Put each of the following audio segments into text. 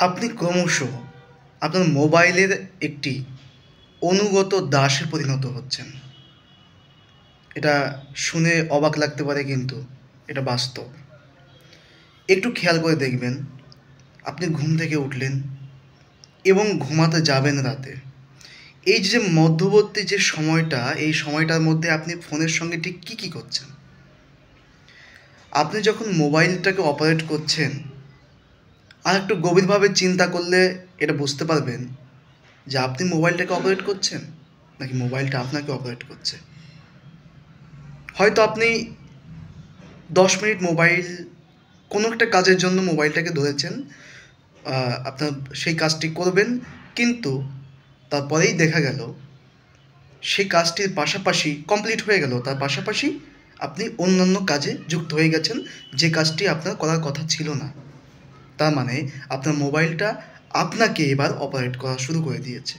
আপনি ক্রমশ আপনার মোবাইলের একটি অনুগত দাসে পরিণত হচ্ছেন। এটা শুনে অবাক লাগতে পারে, কিন্তু এটা বাস্তব। একটু খেয়াল করে দেখবেন, আপনি ঘুম থেকে উঠলেন এবং ঘুমাতে যাবেন রাতে। এই যে মধ্যবর্তী যে সময়টা, এই সময়টার মধ্যে আপনি ফোনের সঙ্গে ঠিক কী করছেন? আপনি যখন মোবাইলটাকে অপারেট করছেন, আর একটু গভীরভাবে চিন্তা করলে এটা বুঝতে পারবেন যে আপনি মোবাইলটাকে অপারেট করছেন নাকি মোবাইলটা আপনাকে অপারেট করছে। হয়তো আপনি 10 মিনিট মোবাইল, কোনো একটা কাজের জন্য মোবাইলটাকে ধরেছেন, আপনার সেই কাজটি করবেন, কিন্তু তারপরেই দেখা গেল সেই কাজটির পাশাপাশি কমপ্লিট হয়ে গেল, তার পাশাপাশি আপনি অন্যান্য কাজে যুক্ত হয়ে গেছেন, যে কাজটি আপনার করার কথা ছিল না। তার মানে আপনার মোবাইলটা আপনাকে এবার অপারেট করা শুরু করে দিয়েছে।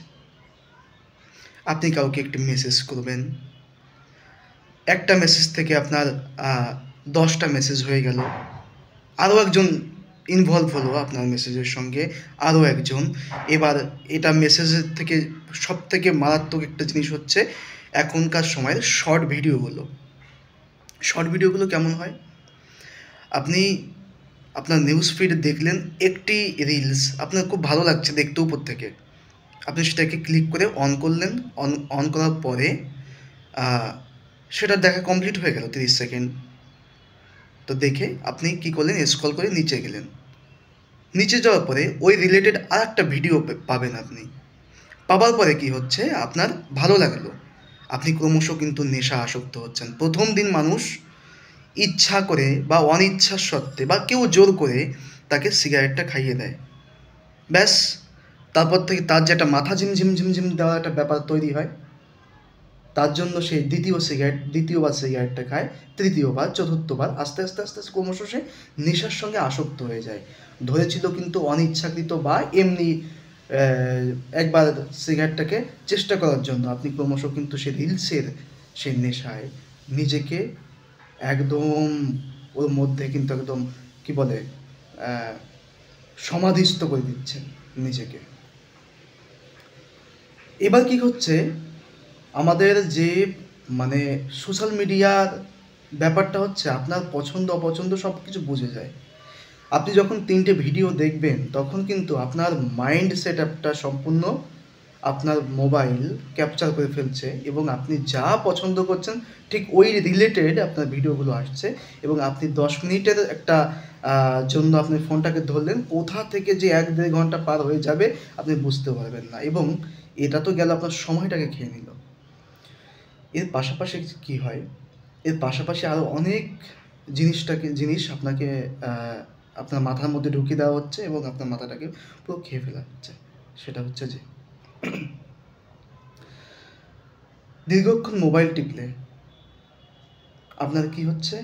আপনি কাউকে একটি মেসেজ করবেন, একটা মেসেজ থেকে আপনার 10টা মেসেজ হয়ে গেল, আরও একজন ইনভলভ হলো আপনার মেসেজের সঙ্গে, আরও একজন। এবার এটা মেসেজের থেকে সবথেকে মারাত্মক একটা জিনিস হচ্ছে এখনকার সময়ের শর্ট ভিডিওগুলো। শর্ট ভিডিওগুলো কেমন হয়? আপনি আপনার নিউজ ফিড দেখলেন, একটি রিলস আপনার খুব ভালো লাগছে দেখতে উপর থেকে, আপনি সেটাকে ক্লিক করে অন করলেন। অন করার পরে সেটা দেখা কমপ্লিট হয়ে গেল 30 সেকেন্ড। তো দেখে আপনি কী করলেন? স্ক্রল করে নিচে গেলেন। নিচে যাওয়ার পরে ওই রিলেটেড আর একটা ভিডিও পাবেন আপনি। পাওয়ার পরে কি হচ্ছে? আপনার ভালো লাগলো, আপনি ক্রমশ কিন্তু নেশা আসক্ত হচ্ছেন। প্রথম দিন মানুষ ইচ্ছা করে বা অনিচ্ছার সত্ত্বে বা কেউ জোর করে তাকে সিগারেটটা খাইয়ে দেয়, ব্যাস। তারপর থেকে তার যে একটা মাথা ঝিমঝিম ঝিমঝিম দেওয়া একটা ব্যাপার তৈরি হয়, তার জন্য সে দ্বিতীয়বার সিগারেটটা খায়, তৃতীয়বার, চতুর্থবার, আস্তে আস্তে আস্তে আস্তে ক্রমশ সে নেশার সঙ্গে আসক্ত হয়ে যায়। ধরেছিল কিন্তু অনিচ্ছাকৃত বা এমনি একবার সিগারেটটাকে চেষ্টা করার জন্য, আপনি ক্রমশ কিন্তু সে রিলসের সেই নেশায় নিজেকে একদম ওর মধ্যে কিন্তু একদম কি বলে সমাধিস্থ করে দিচ্ছেন নিজেকে। এবার কি হচ্ছে, আমাদের যে মানে সোশ্যাল মিডিয়ার ব্যাপারটা হচ্ছে আপনার পছন্দ অপছন্দ সব কিছু বুঝে যায়। আপনি যখন 3টে ভিডিও দেখবেন, তখন কিন্তু আপনার মাইন্ড সেট আপটা সম্পূর্ণ আপনার মোবাইল ক্যাপচার করে ফেলছে, এবং আপনি যা পছন্দ করছেন ঠিক ওই রিলেটেড আপনার ভিডিওগুলো আসছে, এবং আপনি 10 মিনিটের একটা জন্য আপনি ফোনটাকে ধরলেন, কোথা থেকে যে 1-1.5 ঘন্টা পার হয়ে যাবে আপনি বুঝতে পারবেন না, এবং এটা তো গেল আপনার সময়টাকে খেয়ে নিল। এর পাশাপাশি কী হয়? এর পাশাপাশি আরও অনেক জিনিস আপনাকে আপনার মাথার মধ্যে ঢুকিয়ে দেওয়া হচ্ছে, এবং আপনার মাথাটাকে পুরো খেয়ে ফেলা হচ্ছে। সেটা হচ্ছে যে দীর্ঘক্ষণ মোবাইল টিপলে আপনার কি হচ্ছে?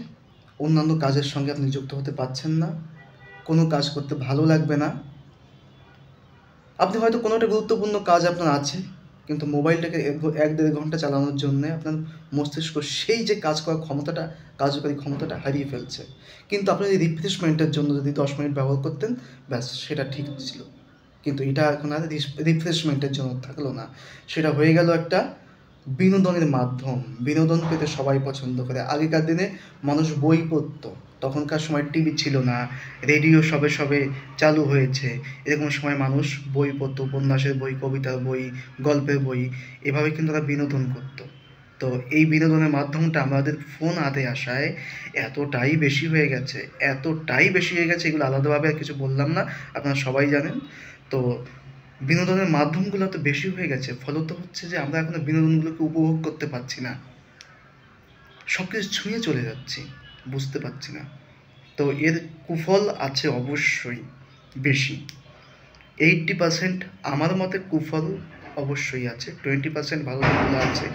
অন্যান্য কাজের সঙ্গে আপনি যুক্ত হতে পারছেন না, কোনো কাজ করতে ভালো লাগবে না। আপনি হয়তো কোনো একটা গুরুত্বপূর্ণ কাজ আপনার আছে, কিন্তু মোবাইলটাকে 1-1.5 ঘন্টা চালানোর জন্যে আপনার মস্তিষ্ক সেই যে কাজ করার ক্ষমতাটা, কার্যকারী ক্ষমতাটা হারিয়ে ফেলছে। কিন্তু আপনি যদি রিফ্রেশমেন্টের জন্য যদি 10 মিনিট ব্যবহার করতেন, ব্যাস সেটা ঠিক ছিল। কিন্তু এটা এখন আর রিফ্রেশমেন্টের জন্য থাকলো না, সেটা হয়ে গেল একটা বিনোদনের মাধ্যম। বিনোদন পেতে সবাই পছন্দ করে। আগেকার দিনে মানুষ বই পড়ত, তখনকার সময় টিভি ছিল না, রেডিও সবে সবে চালু হয়েছে। এরকম সময় মানুষ বই পড়ত, উপন্যাসের বই, কবিতার বই, গল্পের বই, এভাবে কিন্তু তারা বিনোদন করত। তো এই বিনোদনের মাধ্যমটা আমাদের ফোন হাতে আসায় এতটাই বেশি হয়ে গেছে, এগুলো আলাদাভাবে আর কিছু বললাম না, আপনারা সবাই জানেন। তো বিনোদনের মাধ্যমগুলো তো বেশি হয়ে গেছে, ফলত হচ্ছে যে আমরা এখন বিনোদনগুলোকে উপভোগ করতে পারছি না, সব কিছু ছুঁয়ে চলে যাচ্ছি, বুঝতে পারছি না। তো এর কুফল আছে অবশ্যই বেশি। 80% আমার মতে কুফল অবশ্যই আছে, 20% ভালো দিকগুলো আছে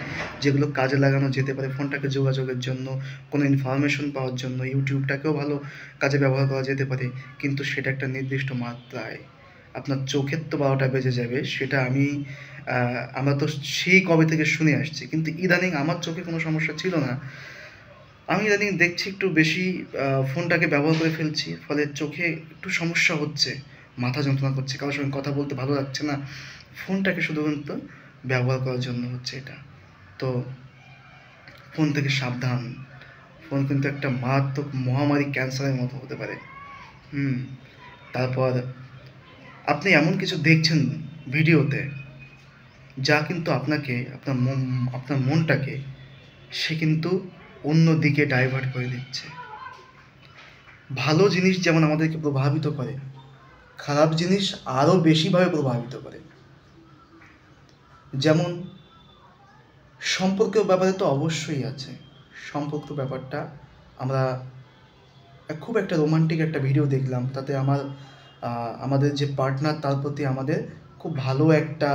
যেগুলো কাজে লাগানো যেতে পারে। ফোনটাকে যোগাযোগের জন্য, কোনো ইনফরমেশন পাওয়ার জন্য, ইউটিউবটাকেও ভালো কাজে ব্যবহার করা যেতে পারে, কিন্তু সেটা একটা নির্দিষ্ট মাত্রায়। আপনার চোখের তো 12টা বেজে যাবে, সেটা আমরা তো সেই কবে থেকে শুনে আসছি, কিন্তু ইদানিং আমার চোখে কোনো সমস্যা ছিল না, আমি ইদানিং দেখছি একটু বেশি ফোনটাকে ব্যবহার করে ফেলছি, ফলে চোখে একটু সমস্যা হচ্ছে। মাথা যন্ত্রণা করছে, কারোর সঙ্গে কথা বলতে ভালো লাগছে না, ফোনটাকে শুধুমাত্র ব্যবহার করার জন্য হচ্ছে এটা। তো ফোন থেকে সাবধান। ফোন কিন্তু একটা মারাত্মক মহামারী, ক্যান্সারের মতো হতে পারে। তারপর আপনি এমন কিছু দেখছেন ভিডিওতে যা কিন্তু আপনাকে, আপনার মনটাকে সে কিন্তু অন্য দিকে ডাইভার্ট করে দিচ্ছে। ভালো জিনিস যেমন আমাদেরকে প্রভাবিত করে, খারাপ জিনিস আরও বেশিভাবে প্রভাবিত করে। যেমন সম্পর্কের ব্যাপারে তো অবশ্যই আছে। সম্পর্ক ব্যাপারটা আমরা খুব একটা রোমান্টিক একটা ভিডিও দেখলাম, তাতে আমাদের যে পার্টনার তার প্রতি আমাদের খুব ভালো একটা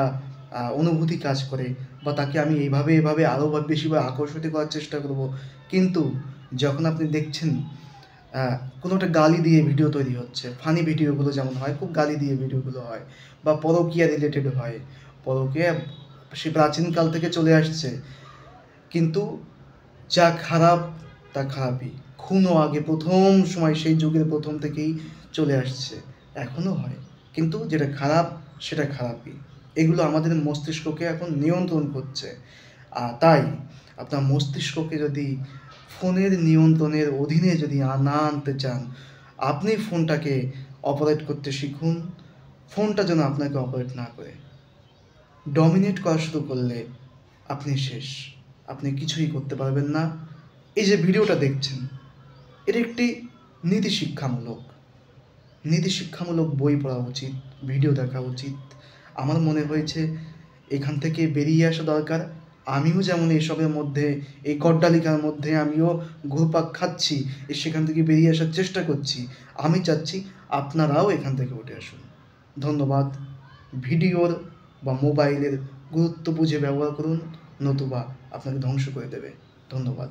অনুভূতি কাজ করে, বা তাকে আমি এভাবে আরও বেশিভাবে আকর্ষিত করার চেষ্টা করব। কিন্তু যখন আপনি দেখছেন কোনো একটা গালি দিয়ে ভিডিও তৈরি হচ্ছে, ফানি ভিডিওগুলো যেমন হয়, খুব গালি দিয়ে ভিডিওগুলো হয়, বা পরকীয়া রিলেটেড হয়। পরকীয়া সে প্রাচীনকাল থেকে চলে আসছে, কিন্তু যা খারাপ তা খারাপই। খুনও আগে প্রথম সময়, সেই যুগের প্রথম থেকেই চলে আসছে, এখনও হয়, কিন্তু যেটা খারাপ সেটা খারাপই। এগুলো আমাদের মস্তিষ্ককে এখন নিয়ন্ত্রণ করছে। তাই আপনার মস্তিষ্ককে যদি ফোনের নিয়ন্ত্রণের অধীনে যদি না আনতে চান, আপনি ফোনটাকে অপারেট করতে শিখুন। ফোনটা যেন আপনাকে অপারেট না করে। ডমিনেট করা শুরু করলে আপনি শেষ, আপনি কিছুই করতে পারবেন না। এই যে ভিডিওটা দেখছেন, এটা একটি নীতি শিক্ষামূলক বই পড়া উচিত, ভিডিও দেখা উচিত। আমার মনে হয়েছে এখান থেকে বেরিয়ে আসা দরকার। আমিও যেমন এসবের মধ্যে, এই গড্ডালিকার মধ্যে আমিও ঘুরপাক খাচ্ছি, সেখান থেকে বেরিয়ে আসার চেষ্টা করছি। আমি চাচ্ছি আপনারাও এখান থেকে উঠে আসুন। ধন্যবাদ। ভিডিওর বা মোবাইলের গুরুত্ব বুঝে ব্যবহার করুন, নতুবা আপনাকে ধ্বংস করে দেবে। ধন্যবাদ।